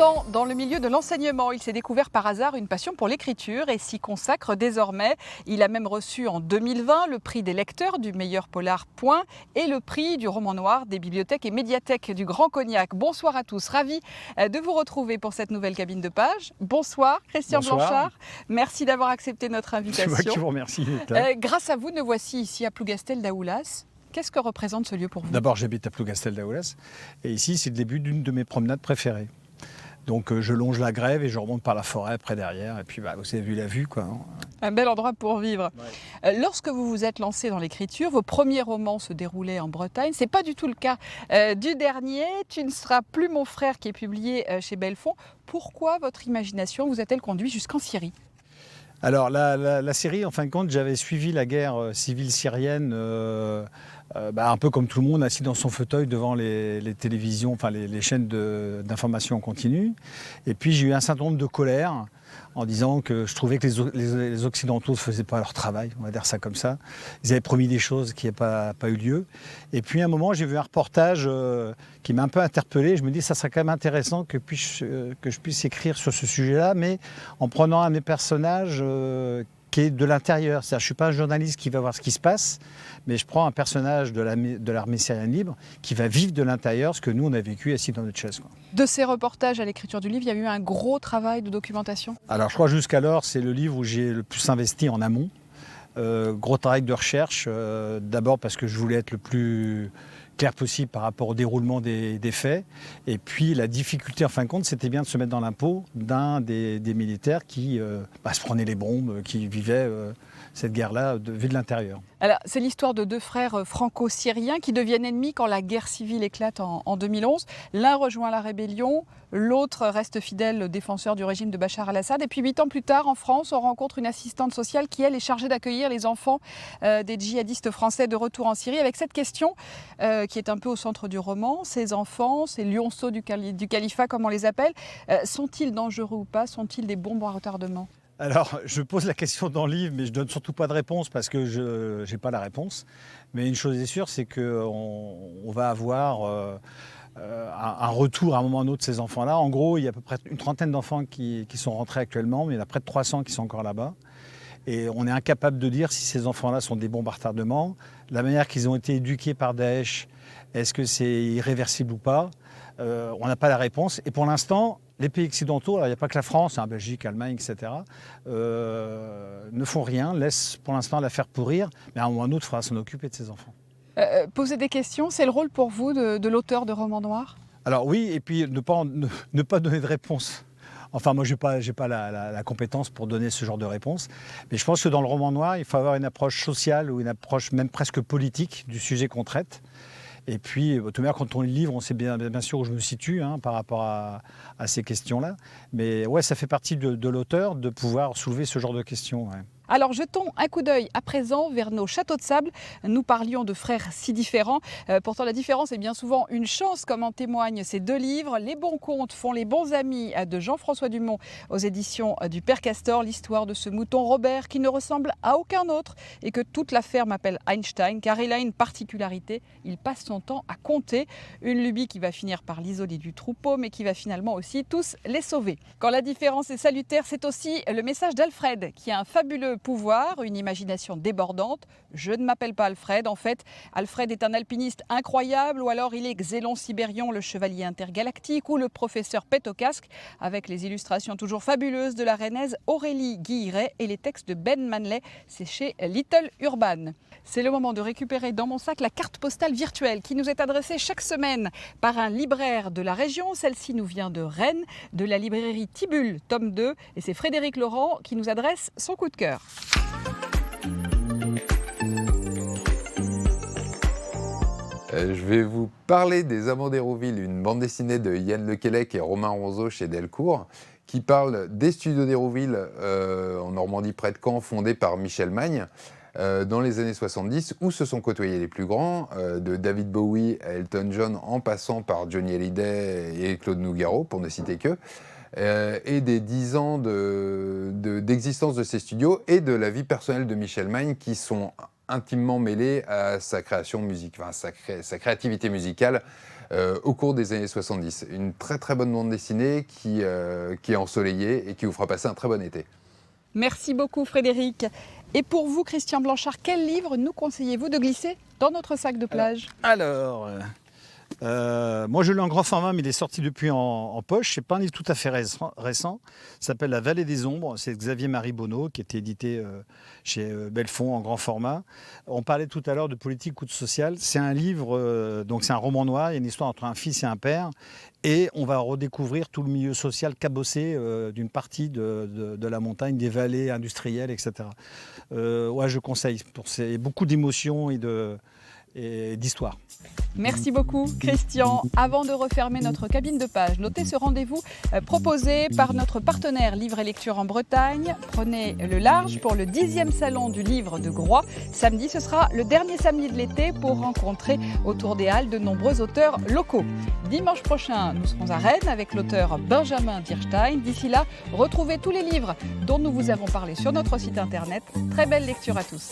ans dans le milieu de l'enseignement. Il s'est découvert par hasard une passion pour l'écriture et s'y consacre désormais. Il a même reçu en 2020 le prix des lecteurs du meilleur polar Point et le prix du roman noir des bibliothèques et médiathèques du Grand Cognac. Bonsoir à tous, ravi de vous retrouver pour cette nouvelle cabine de page. Bonsoir Christian Blanchard, merci d'avoir accepté notre invitation. C'est moi qui vous remercie. Grâce à vous, nous voici ici à Plougastel-Daoulas. Qu'est-ce que représente ce lieu pour vous? D'abord, j'habite à Plougastel-Daoulas et ici, c'est le début d'une de mes promenades préférées. Donc je longe la Grève et je remonte par la forêt après derrière. Et puis vous avez vu la vue, quoi. Un bel endroit pour vivre. Ouais. Lorsque vous vous êtes lancé dans l'écriture, vos premiers romans se déroulaient en Bretagne. Ce n'est pas du tout le cas du dernier. Tu ne seras plus mon frère qui est publié chez Belfond. Pourquoi votre imagination vous a-t-elle conduit jusqu'en Syrie? Alors la Syrie, en fin de compte, j'avais suivi la guerre civile syrienne un peu comme tout le monde, assis dans son fauteuil devant les télévisions, enfin les chaînes d'information en continu. Et puis j'ai eu un certain nombre de colères en disant que je trouvais que les Occidentaux ne faisaient pas leur travail, on va dire ça comme ça. Ils avaient promis des choses qui n'avaient pas eu lieu. Et puis à un moment, j'ai vu un reportage qui m'a un peu interpellé. Je me dis ça serait quand même intéressant que je puisse écrire sur ce sujet-là, mais en prenant un des personnages qui est de l'intérieur. C'est-à-dire, je ne suis pas un journaliste qui va voir ce qui se passe, mais je prends un personnage de l'armée syrienne libre qui va vivre de l'intérieur ce que nous, on a vécu assis dans notre chaise, quoi. De ces reportages à l'écriture du livre, il y a eu un gros travail de documentation? Alors, je crois jusqu'alors, c'est le livre où j'ai le plus investi en amont. Gros travail de recherche, d'abord parce que je voulais être le plus clair possible par rapport au déroulement des faits. Et puis la difficulté, en fin de compte, c'était bien de se mettre dans la peau d'un des militaires qui se prenaient les bombes, qui vivaient cette guerre-là vu de l'intérieur. Alors, c'est l'histoire de deux frères franco-syriens qui deviennent ennemis quand la guerre civile éclate en 2011. L'un rejoint la rébellion, l'autre reste fidèle défenseur du régime de Bachar al-Assad. Et puis 8 ans plus tard, en France, on rencontre une assistante sociale qui, elle, est chargée d'accueillir les enfants des djihadistes français de retour en Syrie, avec cette question qui est un peu au centre du roman. Ces enfants, ces lionceaux du califat, comme on les appelle, sont-ils dangereux ou pas? Sont-ils des bombes à retardement? Alors, je pose la question dans le livre, mais je ne donne surtout pas de réponse parce que je n'ai pas la réponse. Mais une chose est sûre, c'est qu'on va avoir un retour à un moment ou un autre de ces enfants-là. En gros, il y a à peu près une trentaine d'enfants qui sont rentrés actuellement, mais il y en a près de 300 qui sont encore là-bas. Et on est incapable de dire si ces enfants-là sont des bombes à retardement. La manière qu'ils ont été éduqués par Daesh, est-ce que c'est irréversible ou pas? On n'a pas la réponse. Et pour l'instant, les pays occidentaux, alors il n'y a pas que la France, Belgique, Allemagne, etc., ne font rien, laissent pour l'instant l'affaire pourrir, mais à un moment ou à un autre, il faudra s'en occuper de ces enfants. Poser des questions, c'est le rôle pour vous de l'auteur de romans noirs? Alors oui, et puis ne pas donner de réponse. Enfin, moi, je n'ai pas la compétence pour donner ce genre de réponse. Mais je pense que dans le roman noir, il faut avoir une approche sociale ou une approche même presque politique du sujet qu'on traite. Et puis, tout de même, quand on lit le livre, on sait bien sûr où je me situe par rapport à ces questions-là. Mais ouais, ça fait partie de l'auteur de pouvoir soulever ce genre de questions. Ouais. Alors jetons un coup d'œil à présent vers nos châteaux de sable. Nous parlions de frères si différents. Pourtant la différence est bien souvent une chance, comme en témoignent ces deux livres. Les bons contes font les bons amis de Jean-François Dumont aux éditions du Père Castor. L'histoire de ce mouton Robert qui ne ressemble à aucun autre et que toute la ferme appelle Einstein car il a une particularité. Il passe son temps à compter. Une lubie qui va finir par l'isoler du troupeau mais qui va finalement aussi tous les sauver. Quand la différence est salutaire, c'est aussi le message d'Alfred qui a un fabuleux pouvoir, une imagination débordante. Je ne m'appelle pas Alfred. En fait, Alfred est un alpiniste incroyable ou alors il est Xélon Sibérion, le chevalier intergalactique ou le professeur Pet au casque avec les illustrations toujours fabuleuses de la rennaise Aurélie Guilleret et les textes de Ben Manley. C'est chez Little Urban. C'est le moment de récupérer dans mon sac la carte postale virtuelle qui nous est adressée chaque semaine par un libraire de la région. Celle-ci nous vient de Rennes, de la librairie Tibulle, tome 2. Et c'est Frédéric Laurent qui nous adresse son coup de cœur. Je vais vous parler des Amants d'Hérouville, une bande dessinée de Yann Lequelec et Romain Ronzeau chez Delcourt, qui parle des studios d'Hérouville en Normandie près de Caen, fondés par Michel Magne dans les années 70, où se sont côtoyés les plus grands, de David Bowie à Elton John, en passant par Johnny Hallyday et Claude Nougaro, pour ne citer que. Et des 10 ans d'existence de ces studios et de la vie personnelle de Michel Magne qui sont intimement mêlée à sa création sa créativité musicale au cours des années 70. Une très très bonne bande dessinée qui est ensoleillée et qui vous fera passer un très bon été. Merci beaucoup Frédéric. Et pour vous, Christian Blanchard, quel livre nous conseillez-vous de glisser dans notre sac de plage? Moi je l'ai en grand format, mais il est sorti depuis en poche. C'est pas un livre tout à fait récent. Ça s'appelle La Vallée des Ombres. C'est Xavier-Marie Bonneau qui était édité chez Belfond en grand format. On parlait tout à l'heure de politique ou de social. C'est un livre, donc c'est un roman noir. Il y a une histoire entre un fils et un père. Et on va redécouvrir tout le milieu social cabossé d'une partie de la montagne, des vallées industrielles, etc. Je conseille. C'est beaucoup d'émotions et d'histoire. Merci beaucoup Christian. Avant de refermer notre cabine de page, notez ce rendez-vous proposé par notre partenaire Livre et Lecture en Bretagne. Prenez le large pour le 10e salon du livre de Groix. Samedi, ce sera le dernier samedi de l'été pour rencontrer autour des halles de nombreux auteurs locaux. Dimanche prochain, nous serons à Rennes avec l'auteur Benjamin Dierstein. D'ici là, retrouvez tous les livres dont nous vous avons parlé sur notre site internet. Très belle lecture à tous.